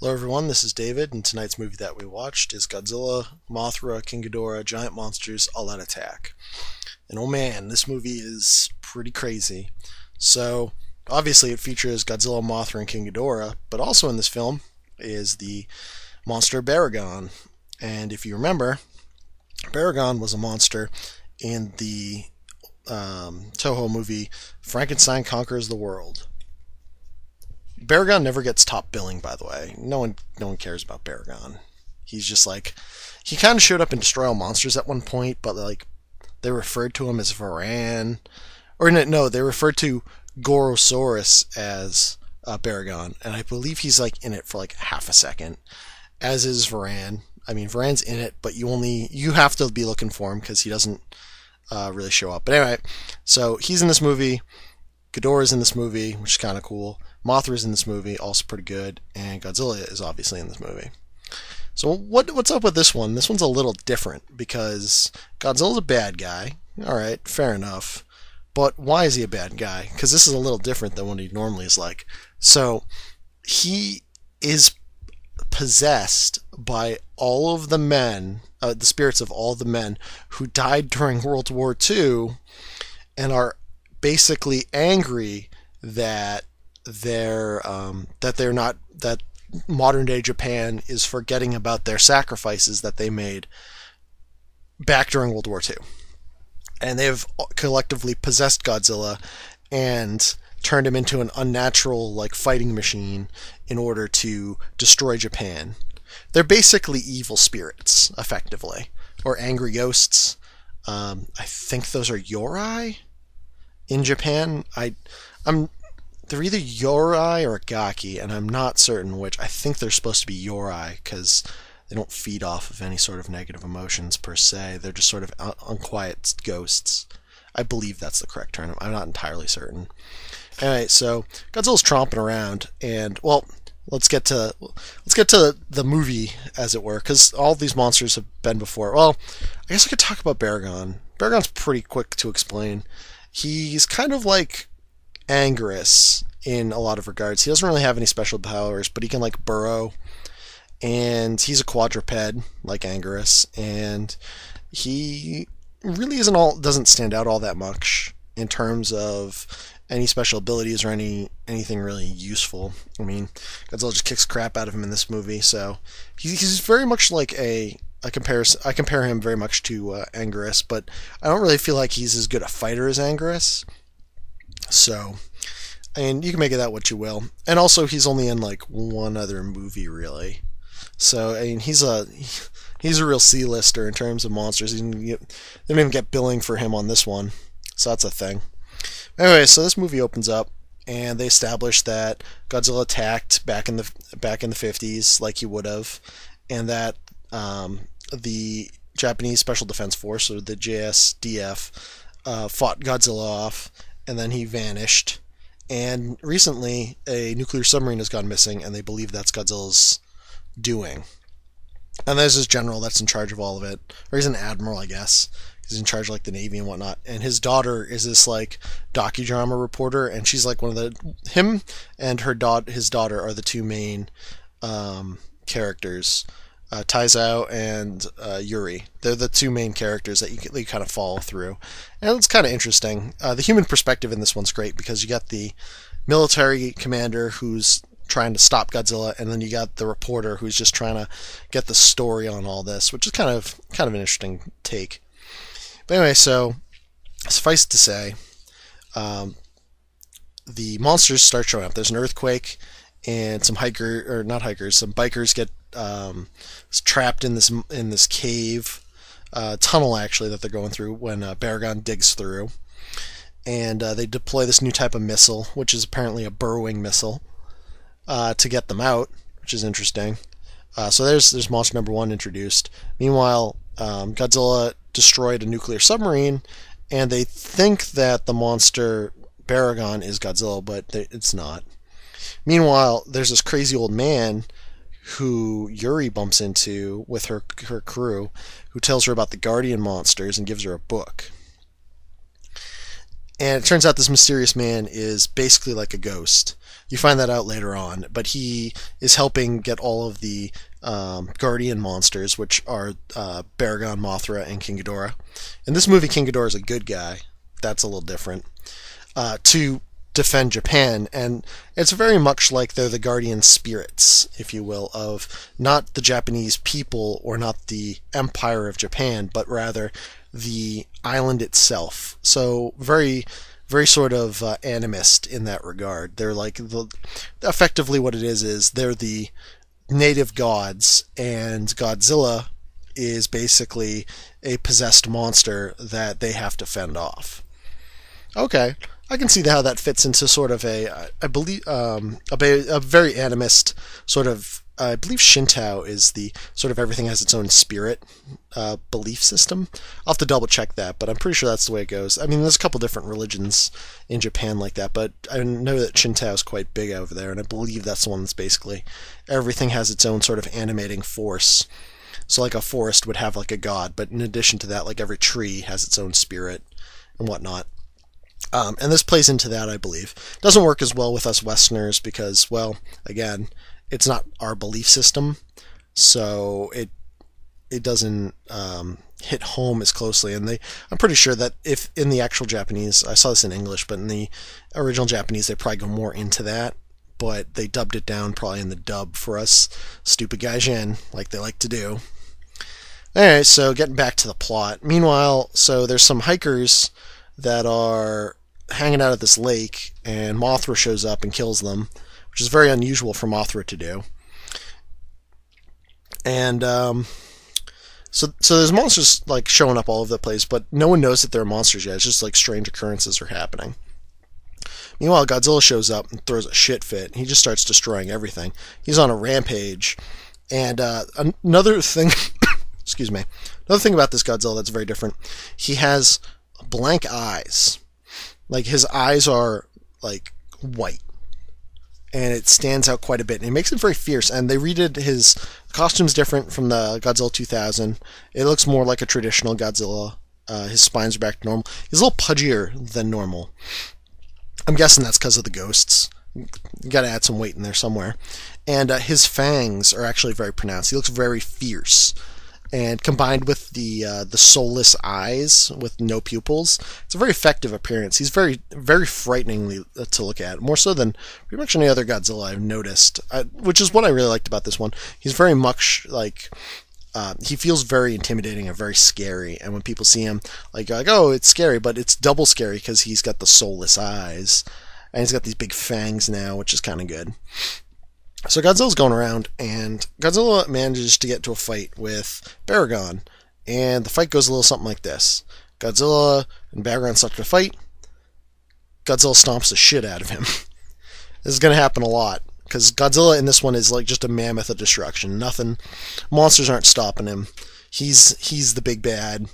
Hello everyone, this is David, and tonight's movie that we watched is Godzilla, Mothra, King Ghidorah, Giant Monsters, All Out Attack. And oh man, this movie is pretty crazy. So, obviously it features Godzilla, Mothra, and King Ghidorah, but also in this film is the monster Baragon. And if you remember, Baragon was a monster in the Toho movie Frankenstein Conquers the World. Baragon never gets top billing, by the way. No one cares about Baragon. He's just like, he kind of showed up in Destroy All Monsters at one point, but like they referred to him as Varan, or no, they referred to Gorosaurus as Baragon, and I believe he's like in it for like half a second, as is Varan. I mean, Varan's in it, but you have to be looking for him because he doesn't really show up. But anyway, so he's in this movie. Ghidorah's in this movie, which is kind of cool. Mothra's in this movie, also pretty good, and Godzilla is obviously in this movie. So what's up with this one? This one's a little different because Godzilla's a bad guy. All right, fair enough. But why is he a bad guy? Because this is a little different than what he normally is like. So he is possessed by all of the men, the spirits of all the men who died during World War II, and are basically angry that that modern day Japan is forgetting about their sacrifices that they made back during World War II. And they've collectively possessed Godzilla and turned him into an unnatural like fighting machine in order to destroy Japan. They're basically evil spirits, effectively, or angry ghosts. I think those are Yorai in Japan. They're either Yorai or Gaki, and I'm not certain which. I think they're supposed to be Yorai because they don't feed off of any sort of negative emotions per se. They're just sort of unquiet ghosts. I believe that's the correct term. I'm not entirely certain. Anyway, so Godzilla's tromping around, and well, let's get to the movie, as it were, because all these monsters have been before. Well, I guess I could talk about Baragon. Baragon's pretty quick to explain. He's kind of like Anguirus in a lot of regards. He doesn't really have any special powers, but he can like burrow, and he's a quadruped like Anguirus, and he really doesn't stand out all that much in terms of any special abilities or anything really useful. I mean, Godzilla just kicks crap out of him in this movie, so he's very much like I compare him very much to Anguirus, but I don't really feel like he's as good a fighter as Anguirus. So, and you can make of that what you will. And also, he's only in like one other movie, really. So, I mean, he's a real C-lister in terms of monsters. They didn't even get billing for him on this one, so that's a thing. Anyway, so this movie opens up, and they establish that Godzilla attacked back in the 50s, like he would have, and that the Japanese Special Defense Force, or the JSDF, fought Godzilla off, and then he vanished. And recently, a nuclear submarine has gone missing, and they believe that's Godzilla's doing. And there's this general that's in charge of all of it, or he's an admiral, I guess. He's in charge of like the Navy and whatnot. And his daughter is this like docudrama reporter, and she's like him and his daughter are the two main characters. Taizao and Yuri. They're the two main characters that you kind of follow through. And it's kind of interesting. The human perspective in this one's great because you got the military commander who's trying to stop Godzilla, and then you got the reporter who's just trying to get the story on all this, which is kind of an interesting take. But anyway, so suffice it to say, the monsters start showing up. There's an earthquake, and some bikers get trapped in this cave tunnel, actually, that they're going through when Baragon digs through, and they deploy this new type of missile, which is apparently a burrowing missile, to get them out, which is interesting. So there's monster number one introduced. Meanwhile, Godzilla destroyed a nuclear submarine, and they think that the monster Baragon is Godzilla, but it's not. Meanwhile, there's this crazy old man who Yuri bumps into with her crew, who tells her about the Guardian monsters and gives her a book. And it turns out this mysterious man is basically like a ghost. You find that out later on, but he is helping get all of the guardian monsters, which are Baragon, Mothra, and King Ghidorah. In this movie, King Ghidorah is a good guy. That's a little different. To defend Japan, and it's very much like they're the guardian spirits, if you will, of not the Japanese people or not the Empire of Japan, but rather the island itself. So very, very sort of animist in that regard. They're like effectively what it is they're the native gods, and Godzilla is basically a possessed monster that they have to fend off. Okay, I can see how that fits into sort of I believe, a very animist sort of. I believe Shinto is the sort of everything has its own spirit belief system. I'll have to double check that, but I'm pretty sure that's the way it goes. I mean, there's a couple different religions in Japan like that, but I know that Shinto is quite big over there, and I believe that's the one that's basically everything has its own sort of animating force. So like a forest would have like a god, but in addition to that, like every tree has its own spirit and whatnot. And this plays into that, I believe. Doesn't work as well with us Westerners because, well, again, it's not our belief system, so it doesn't hit home as closely. And I'm pretty sure that if in the actual Japanese, I saw this in English, but in the original Japanese, they probably go more into that. But they dubbed it down probably in the dub for us stupid gaijin, like they like to do. Alright, so getting back to the plot. Meanwhile, so there's some hikers that are hanging out at this lake, and Mothra shows up and kills them, which is very unusual for Mothra to do. And so there's monsters like showing up all over the place, but no one knows that they're monsters yet. It's just like strange occurrences are happening. Meanwhile, Godzilla shows up and throws a shit fit. He just starts destroying everything. He's on a rampage. And another thing, excuse me, another thing about this Godzilla that's very different, he has blank eyes. Like his eyes are like white. And it stands out quite a bit. And it makes it very fierce. And they redid his costume's different from the Godzilla 2000. It looks more like a traditional Godzilla. His spines are back to normal. He's a little pudgier than normal. I'm guessing that's because of the ghosts. You got to add some weight in there somewhere. And his fangs are actually very pronounced. He looks very fierce. And combined with the soulless eyes with no pupils, it's a very effective appearance. He's very, very frightening to look at, more so than pretty much any other Godzilla I've noticed, which is what I really liked about this one. He's very much like, he feels very intimidating and very scary, and when people see him, like, you're like, oh, it's scary, but it's double scary because he's got the soulless eyes, and he's got these big fangs now, which is kind of good. So Godzilla's going around, and Godzilla manages to get to a fight with Baragon, and the fight goes a little something like this. Godzilla and Baragon start to fight. Godzilla stomps the shit out of him. This is going to happen a lot, because Godzilla in this one is like just a mammoth of destruction. Nothing, monsters aren't stopping him. He's the big bad.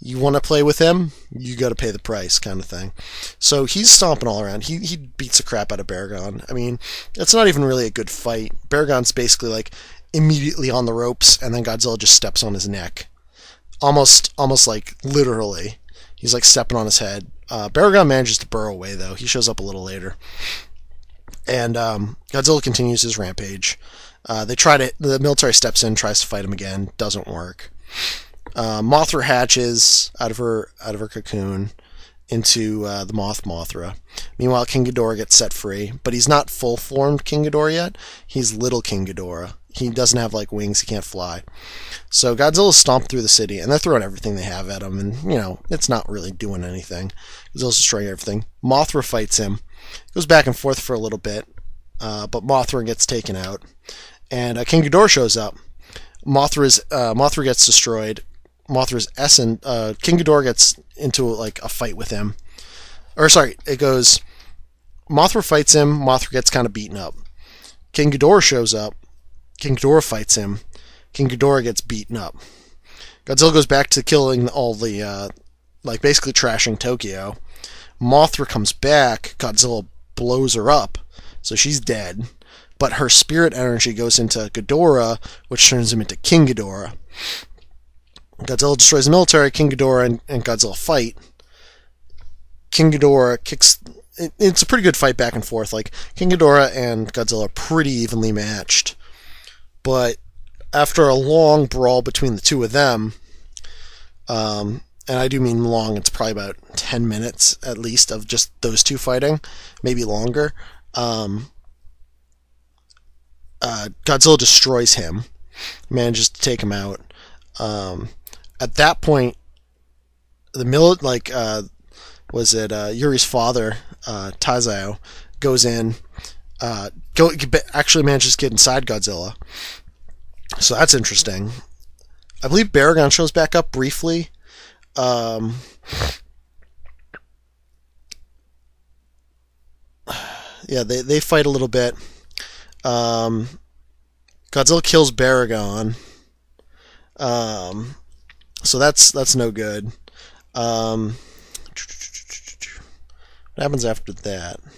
You want to play with him, you got to pay the price, kind of thing. So he's stomping all around. He beats the crap out of Baragon. I mean, it's not even really a good fight. Baragon's basically like immediately on the ropes, and then Godzilla just steps on his neck, almost like literally. He's like stepping on his head. Baragon manages to burrow away though. He shows up a little later, and Godzilla continues his rampage. The military steps in, tries to fight him again, doesn't work. Mothra hatches out of her cocoon into the Mothra. Meanwhile, King Ghidorah gets set free, but he's not full-formed King Ghidorah yet. He's little King Ghidorah. He doesn't have like wings. He can't fly. So Godzilla's stomped through the city, and they're throwing everything they have at him, and it's not really doing anything. Godzilla's destroying everything. Mothra fights him. Goes back and forth for a little bit, but Mothra gets taken out, and King Ghidorah shows up. Mothra gets destroyed. Mothra's essence, King Ghidorah gets into like a fight with him. It goes, Mothra fights him, Mothra gets kind of beaten up. King Ghidorah shows up, King Ghidorah fights him, King Ghidorah gets beaten up. Godzilla goes back to killing all the, basically trashing Tokyo. Mothra comes back, Godzilla blows her up, so she's dead. But her spirit energy goes into Ghidorah, which turns him into King Ghidorah. Godzilla destroys the military, King Ghidorah and Godzilla fight. King Ghidorah kicks. It's a pretty good fight back and forth. Like, King Ghidorah and Godzilla are pretty evenly matched. But after a long brawl between the two of them, and I do mean long, it's probably about 10 minutes at least of just those two fighting, maybe longer. Godzilla destroys him, manages to take him out. At that point, was it Yuri's father, Tazao, goes in, actually manages to get inside Godzilla. So that's interesting. I believe Baragon shows back up briefly. Yeah, they fight a little bit. Godzilla kills Baragon. So that's no good. What happens after that? I'm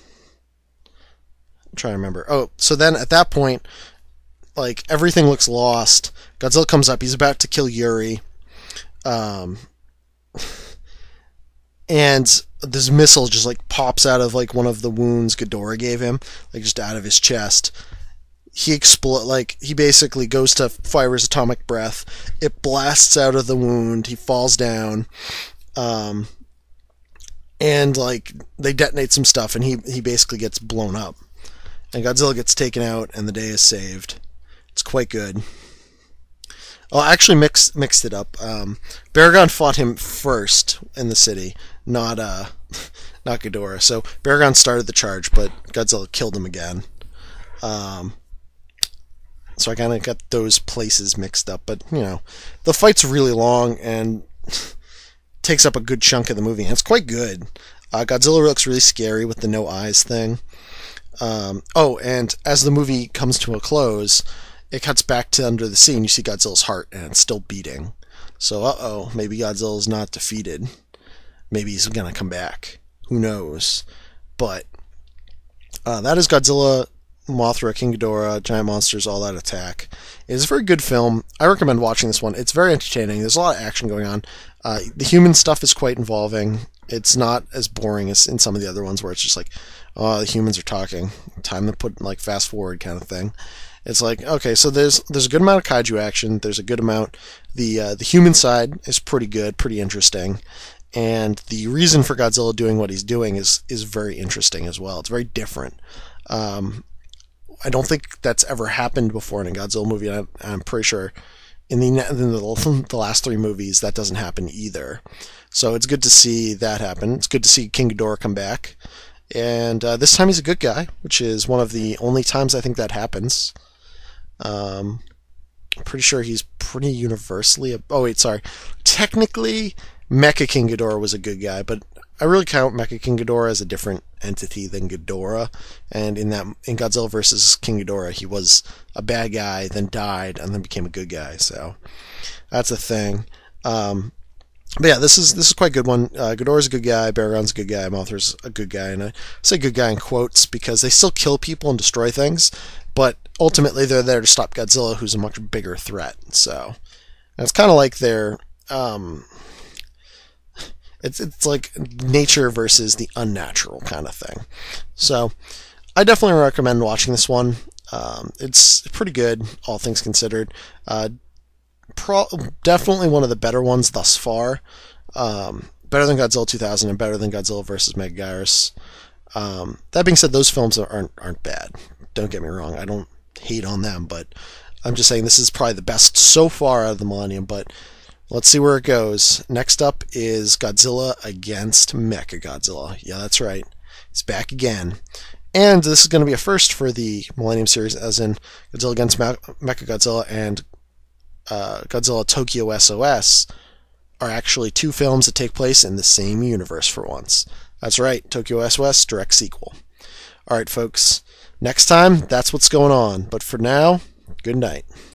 trying to remember. Oh, so then at that point, like, everything looks lost. Godzilla comes up. He's about to kill Yuri. And this missile just, like, pops out of, like, one of the wounds Ghidorah gave him, like, just out of his chest. He basically goes to fire his atomic breath. It blasts out of the wound. He falls down. And, like, they detonate some stuff, and he basically gets blown up. And Godzilla gets taken out, and the day is saved. It's quite good. Oh, I actually mixed it up. Baragon fought him first in the city, not Ghidorah. So Baragon started the charge, but Godzilla killed him again. So I kind of got those places mixed up. But, you know, the fight's really long and takes up a good chunk of the movie. And it's quite good. Godzilla looks really scary with the no eyes thing. And as the movie comes to a close, it cuts back to under the sea, and you see Godzilla's heart, and it's still beating. So, maybe Godzilla's not defeated. Maybe he's gonna come back. Who knows? But that is Godzilla, Mothra, King Ghidorah, Giant Monsters, All Out Attack. It's a very good film. I recommend watching this one. It's very entertaining. There's a lot of action going on. The human stuff is quite involving. It's not as boring as in some of the other ones where it's just like, oh, the humans are talking. Time to put, like, fast forward kind of thing. It's like, okay, so there's a good amount of kaiju action. There's a good amount. The human side is pretty good, pretty interesting. And the reason for Godzilla doing what he's doing is very interesting as well. It's very different. I don't think that's ever happened before in a Godzilla movie. I'm pretty sure in the last three movies that doesn't happen either. So it's good to see that happen. It's good to see King Ghidorah come back. And this time he's a good guy, which is one of the only times I think that happens. I'm pretty sure he's pretty universally... Technically, Mecha King Ghidorah was a good guy, but I really count Mecha King Ghidorah as a different entity than Ghidorah. And in Godzilla vs. King Ghidorah, he was a bad guy, then died, and then became a good guy. So that's a thing. But yeah, this is quite a good one. Ghidorah's a good guy, Baragon's a good guy, Mothra's a good guy, and I say good guy in quotes because they still kill people and destroy things, but ultimately they're there to stop Godzilla, who's a much bigger threat. So it's kind of like they're it's like nature versus the unnatural kind of thing. So I definitely recommend watching this one. It's pretty good, all things considered. Definitely one of the better ones thus far. Better than Godzilla 2000 and better than Godzilla vs. Megaguirus. That being said, those films aren't bad. Don't get me wrong. I don't hate on them, but I'm just saying this is probably the best so far out of the Millennium, but let's see where it goes. Next up is Godzilla against Mechagodzilla. Yeah, that's right. It's back again. And this is going to be a first for the Millennium series, as in Godzilla against Mechagodzilla and Godzilla Tokyo SOS are actually two films that take place in the same universe for once. That's right, Tokyo SOS, direct sequel. Alright folks, next time, that's what's going on. But for now, good night.